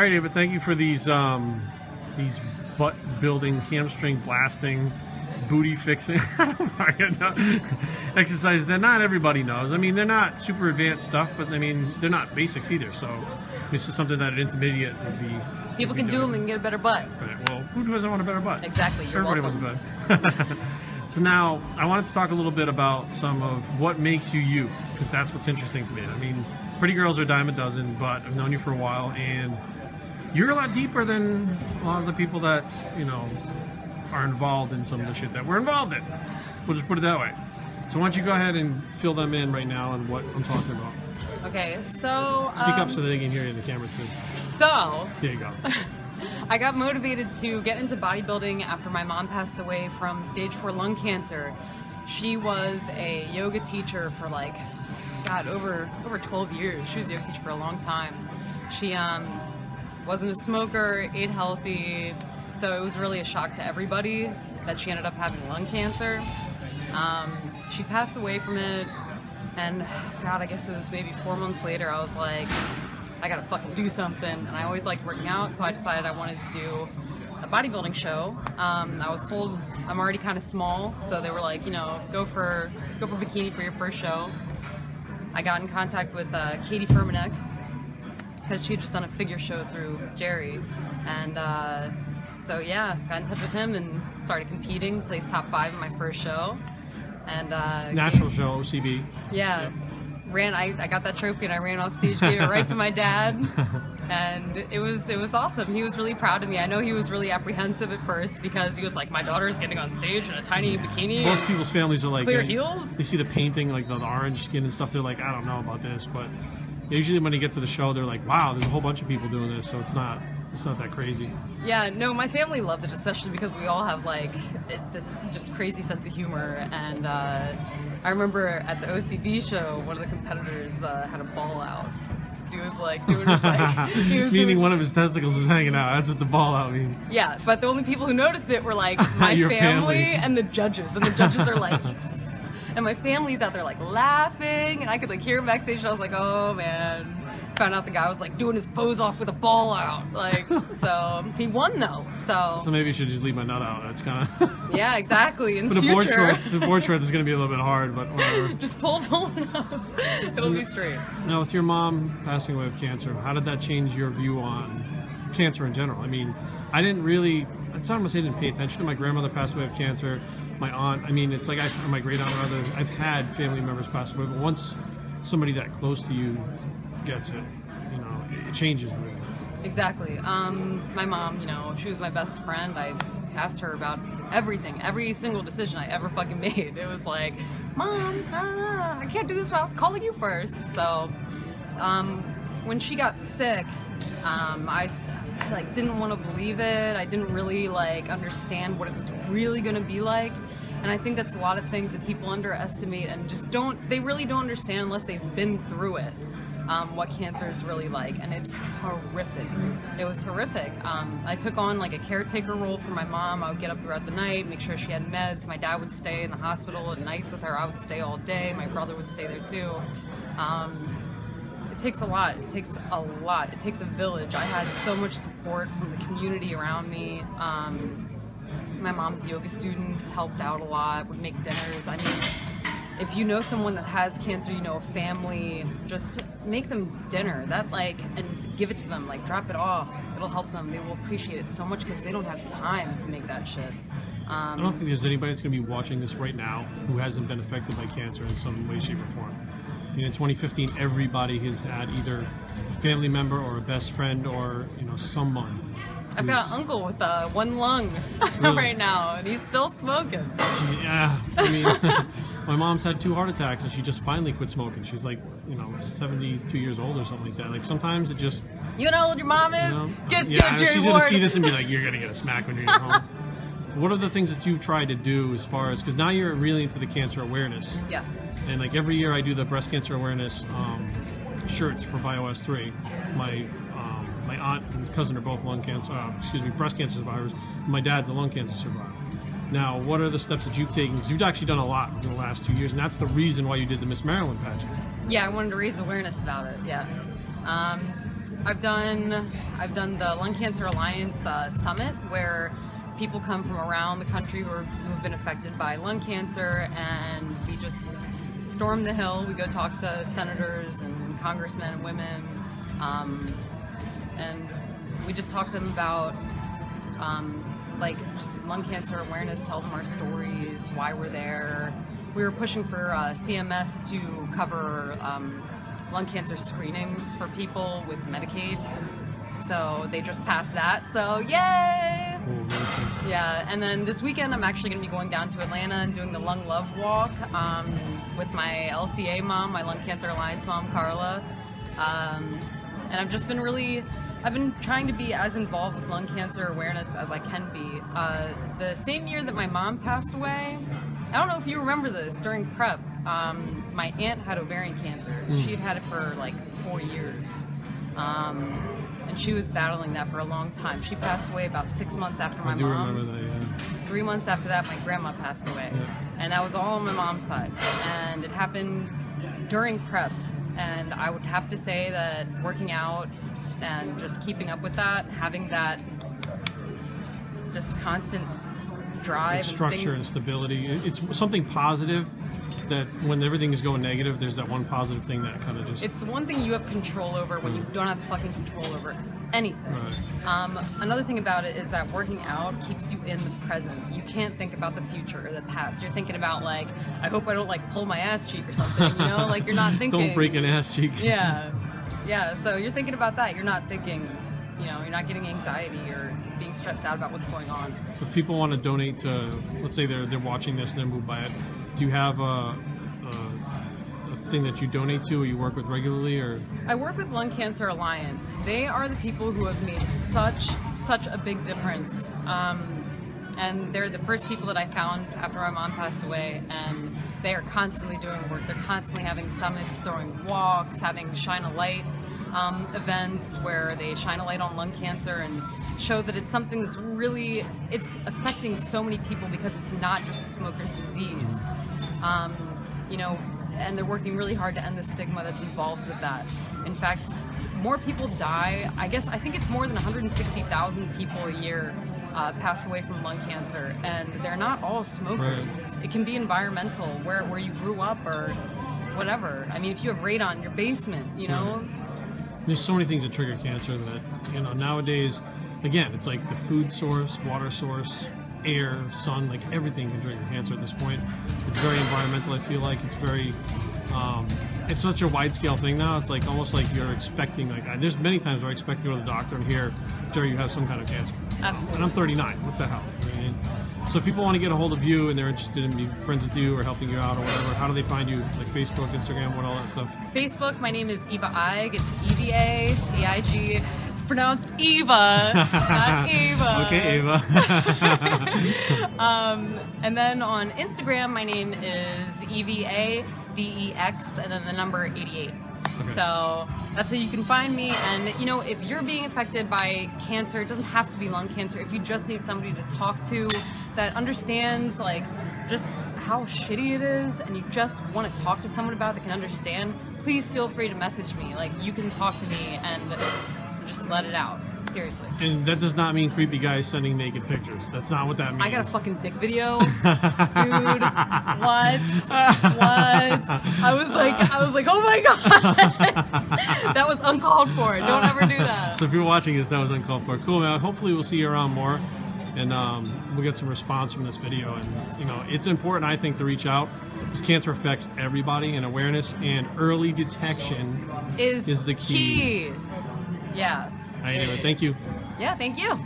All right, David, thank you for these butt building, hamstring blasting, booty fixing exercises that not everybody knows. I mean, they're not super advanced stuff, but I mean, they're not basics either. So this is something that an intermediate would be. People can do them and get a better butt. Right. Well, who doesn't want a better butt? Exactly. You're Everybody welcome. wants a butt. So now I wanted to talk a little bit about some of what makes you you, because that's what's interesting to me. I mean, pretty girls are a dime a dozen, but I've known you for a while, and you're a lot deeper than a lot of the people that, you know, are involved in some of the shit that we're involved in. We'll just put it that way. So why don't you go ahead and fill them in right now on what I'm talking about. Okay, so... Speak up so that they can hear you in the camera too. So... There you go. I got motivated to get into bodybuilding after my mom passed away from stage 4 lung cancer. She was a yoga teacher for like, God, over 12 years. She was a yoga teacher for a long time. She wasn't a smoker, ate healthy, so it was really a shock to everybody that she ended up having lung cancer. She passed away from it, and God, I guess it was maybe 4 months later, I was like, I gotta fucking do something. And I always liked working out, so I decided I wanted to do a bodybuilding show. I was told I'm already kind of small, so they were like, you know, go for bikini for your first show. I got in contact with Katie Firmanek, because she had just done a figure show through Jerry, and so yeah, got in touch with him and started competing. Placed top 5 in my first show, and Natural show, OCB. Yeah. I got that trophy and I ran off stage, gave it right to my dad, and it was awesome. He was really proud of me. I know he was really apprehensive at first because he was like, my daughter's getting on stage in a tiny bikini. Most people's families are like, clear heels. They see the painting, like the orange skin and stuff. They're like, I don't know about this, but usually when they get to the show, they're like, wow, there's a whole bunch of people doing this, so it's not that crazy. Yeah, no, my family loved it, especially because we all have like this just crazy sense of humor. And I remember at the OCB show, one of the competitors had a ball out. He was like doing his like, he was meaning one of his testicles was hanging out. That's what the ball out means. Yeah, but the only people who noticed it were like my family and the judges, and the judges are like. And my family's out there like laughing, and I could like hear him backstage, and I was like, oh man. Found out the guy was like doing his pose off with a ball out. Like, so he won though. So maybe you should just leave my nut out. That's kind of yeah, exactly. In the future, board shorts is going to be a little bit hard, but whatever. Just pull it up. It'll be straight. Now, with your mom passing away of cancer, how did that change your view on cancer in general? I mean, I didn't really. It's not almost I didn't pay attention to my grandmother passed away of cancer. My aunt. I mean, it's like my great aunt rather. I've had family members pass away, but once somebody that close to you gets it, you know, it changes everything. Exactly. My mom, you know, she was my best friend. I asked her about everything, every single decision I ever fucking made. It was like, Mom, I can't do this without calling you first. So when she got sick, I like didn't want to believe it. I didn't really like understand what it was really going to be like. And I think that's a lot of things that people underestimate and just they really don't understand unless they've been through it. What cancer is really like, and it's horrific. It was horrific. I took on like a caretaker role for my mom. I would get up throughout the night, make sure she had meds. My dad would stay in the hospital at nights with her. I would stay all day. My brother would stay there too. It takes a lot. It takes a lot. It takes a village. I had so much support from the community around me. My mom's yoga students helped out a lot, would make dinners. I mean, if you know someone that has cancer, you know a family, just make them dinner. And give it to them, like drop it off. It'll help them. They will appreciate it so much because they don't have time to make that shit. I don't think there's anybody that's going to be watching this right now who hasn't been affected by cancer in some way, shape, or form. I mean, in 2015, everybody has had either a family member or a best friend or, you know, someone. I've got an uncle with one lung really? Right now, and he's still smoking. Yeah, I mean, my mom's had 2 heart attacks, and she just finally quit smoking. She's like, you know, 72 years old or something like that. Like, sometimes it just... You know how old your mom is? You know, Get yeah, Jerry she's Ward. going to see this and be like, you're going to get a smack when you get home. What are the things that you've tried to do as far as... Because now you're really into the cancer awareness. Yeah. And like every year I do the breast cancer awareness shirts for Bios3. My aunt and cousin are both breast cancer survivors. My dad's a lung cancer survivor. Now, what are the steps that you've taken? Because you've actually done a lot in the last 2 years, and that's the reason why you did the Miss Maryland pageant. Yeah, I wanted to raise awareness about it, yeah. I've done the Lung Cancer Alliance Summit, where people come from around the country who've been affected by lung cancer, and we just storm the hill. We go talk to senators and congressmen and women, and we just talk to them about like just lung cancer awareness, tell them our stories, why we're there. We were pushing for CMS to cover lung cancer screenings for people with Medicaid. So they just passed that, so yay! Yeah, and then this weekend I'm actually going to be going down to Atlanta and doing the Lung Love Walk with my LCA mom, my Lung Cancer Alliance mom, Carla. And I've just been I've been trying to be as involved with lung cancer awareness as I can be. The same year that my mom passed away, I don't know if you remember this, during prep, my aunt had ovarian cancer. She had it for like 4 years. And she was battling that for a long time. She passed away about 6 months after my mom. I do remember that, yeah. 3 months after that, my grandma passed away. Yeah. And that was all on my mom's side. And it happened during prep. And I would have to say that working out and just keeping up with that, having that just constant drive. And structure and stability. It's something positive. That when everything is going negative, there's that one positive thing that kind of just... It's the one thing you have control over when you don't have fucking control over anything. Right. Another thing about it is that working out keeps you in the present. You can't think about the future or the past. You're thinking about, like, I hope I don't, like, pull my ass cheek or something, you know? Like, you're not thinking... Don't break an ass cheek. Yeah. Yeah, so you're thinking about that. You're not thinking, you know, you're not getting anxiety or being stressed out about what's going on. So if people want to donate to, let's say they're watching this and they're moved by it, do you have a thing that you donate to or you work with regularly? Or I work with Lung Cancer Alliance. They are the people who have made such a big difference. And they're the first people that I found after my mom passed away, and they are constantly doing work. They're constantly having summits, throwing walks, having Shine a Light events where they shine a light on lung cancer and show that it's something that's really, it's affecting so many people because it's not just a smoker's disease. You know, and they're working really hard to end the stigma that's involved with that. In fact, more people die. I think it's more than 160,000 people a year pass away from lung cancer, and they're not all smokers. Right. It can be environmental, where you grew up or whatever. I mean, if you have radon in your basement, you know. Right. There's so many things that trigger cancer that, you know, nowadays, again, it's like the food source, water source, air, sun, like everything can trigger cancer at this point. It's very environmental, I feel like. It's very, it's such a wide scale thing now. It's like almost like you're expecting, like, there's many times where I expect to go to the doctor and hear, Jerry, you have some kind of cancer. Absolutely. And I'm 39, what the hell? I mean, so if people want to get a hold of you and they're interested in being friends with you or helping you out or whatever, how do they find you? Like Facebook, Instagram, what, all that stuff? Facebook, my name is Eva Eig. It's EVA, It's pronounced Eva, not Eva. Okay, Eva. And then on Instagram, my name is EVADEX, and then the number 88. Okay. So that's how you can find me. And, you know, if you're being affected by cancer, it doesn't have to be lung cancer. If you just need somebody to talk to that understands, like, just how shitty it is, and you just want to talk to someone about it that can understand, please feel free to message me. Like, you can talk to me and just let it out. Seriously. And that does not mean creepy guys sending naked pictures. That's not what that means. I got a fucking dick video. Dude, what? I was like, oh my god. That was uncalled for. Don't ever do that. So if you're watching this, that was uncalled for. Cool, man. Hopefully we'll see you around more, and we'll get some response from this video. And, you know, it's important, I think, to reach out, because cancer affects everybody, and awareness and early detection is the key. Yeah. Anyway, thank you. Yeah, thank you.